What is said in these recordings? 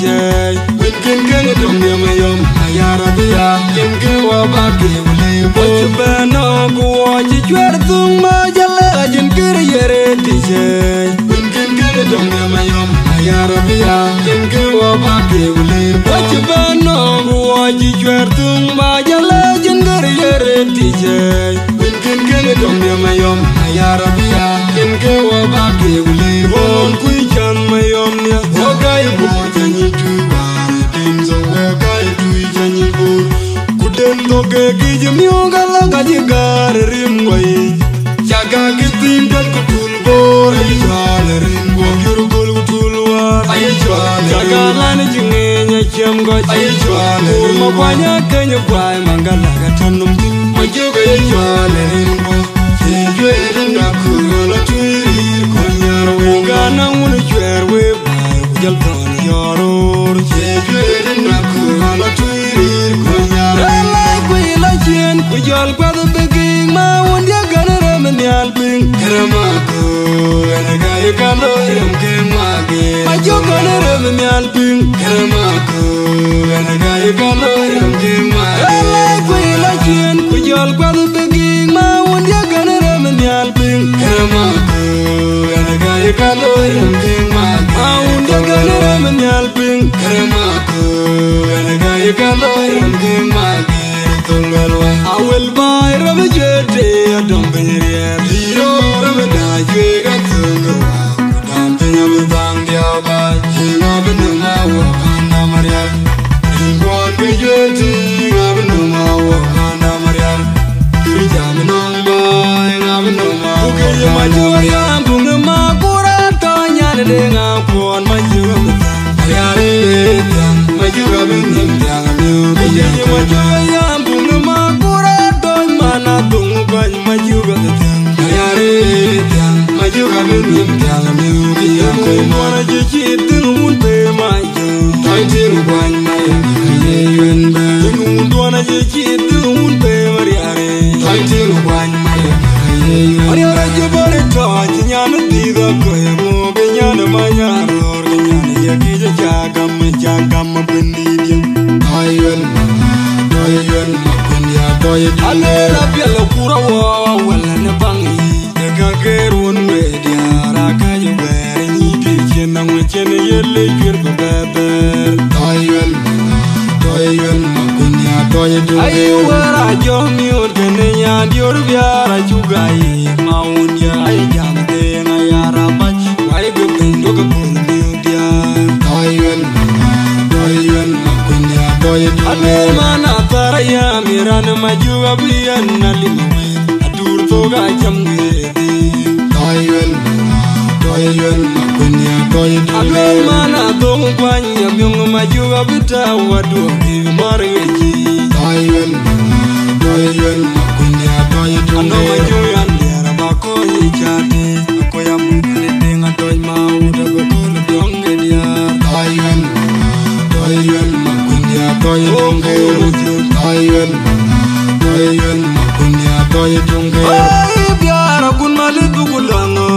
tijay win kin kin dum ne mayom ya rabia kin ke wa ba ke wule bo bana ko ji chwer tung ma jale ajin kir yere tijay win kin kin dum ne mayom ya rabia kin ke wa ba ke wule bo bana ko ji chwer tung ma jale ajin kir yere tijay win kin kin dum ne mayom ya rabia kin ke wa ba ke wule bo ku chan mayom ne wa kai bo jani tu Toke kijimyo gala gajigar rimway Jaga kitim dat kutul bor Ayijwal rimwo kirukul kutul war Ayijwal Jaga lani jingenya chem goj Ayijwal Urma kwanya kenya kway mangala gatanum tim Majuga ayijwal rimwo Sejwe rinda kurala tuiri Kunyarwe Gana wunu chwerwe bay Kujal ton yoror Sejwe rinda kurala tuiri Kunyarwe Kujol kwa the beginning, ma wundia gana ramen yalping. Karamako, anaga yukalo yamkemage. Majo gana ramen yalping. Karamako, anaga yukalo yamkemage. Ala kuila chien, kujol kwa the beginning, ma wundia gana ramen yalping. Karamako, anaga yukalo yamkemage. Ma wundia gana ramen yalping. Karamako, anaga yukalo yamkemage. I will buy Ramajete, a dumping Zero Ramadaj, got to go out. Dumping of the Bangia by Jingabinuma, Wakanda Maria. What we jetting, Abinuma, Wakanda Maria. Turijaminong by Abinuma. Okay, my joy, Bungama, Pura, Tanya, the Dinga, Port, my Jura. My Jura, my joy. Majuga the thing, Majuga million Galamia, Mona Jit, won't pay my job. Tightin one, my and Dona Jit, won't pay Maria. Tightin one, my Maria, touch, Yana, the Koyamo, Benyana, Maya, or Benyana, Yakija Jagam, Jagam, Bendidian. Alera piala pura wa wala na bangi daga kerun media raka yubere ni kirchena ngwechene yele kirko bebe toyen makunya toyen ayu wara jomi ordene ya dior biara chugai maunya ay jamde na yara bach wai go bendo ka pundi dia toyen makunya toyen ale mana taraya mirana majuga biyan nalimawe adur toga jamge toyen makunya toyen ale mana dong kwanya myong majuga bita wadu margeji toyen makunya toyen ano majuga ndera bako yichate akoya mukale denga toy mauda go kol byonge dia toyen makunya toyen Toyen makunya toyen tunge ay biara kun malibu kulanga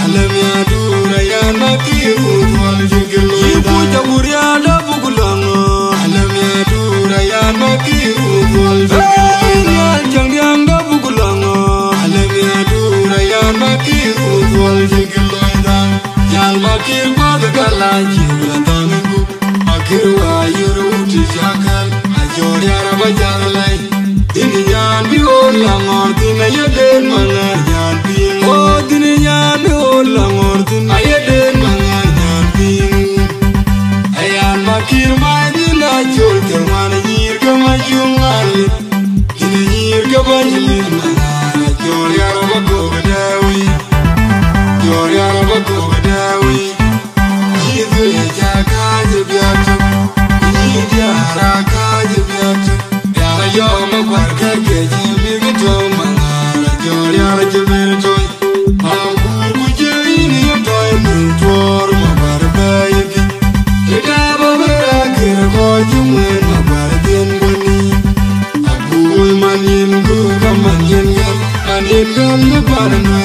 alamia dura ya nakiru wal jigel yibu jaburia da bukulanga alamia dura ya nakiru wal jigel yal jangyang da bukulanga alamia dura ya nakiru wal jigel dan yal makir bad galaji landangu makir wa yuru tishakal ajori araba jalai Dinyan bi olang ordin ayaden mangan ping oh dinyan bi olang ordin ayaden mangan ping ayan makir mai dina chol ke mana nyir ka majungal nyir ka banjilin mana jor yaro bago gadawi jidu ya jaka jibyatu jidyara ka jibyatu yo ma kwarka ke jibi gito mangara jori ara jibir toy ma kur ku jini yo toy mu tor ma barba yiki ida ba bara kir ko jume ma bar den goni abu man yin gu ka man yin gam an yin gam ne bar no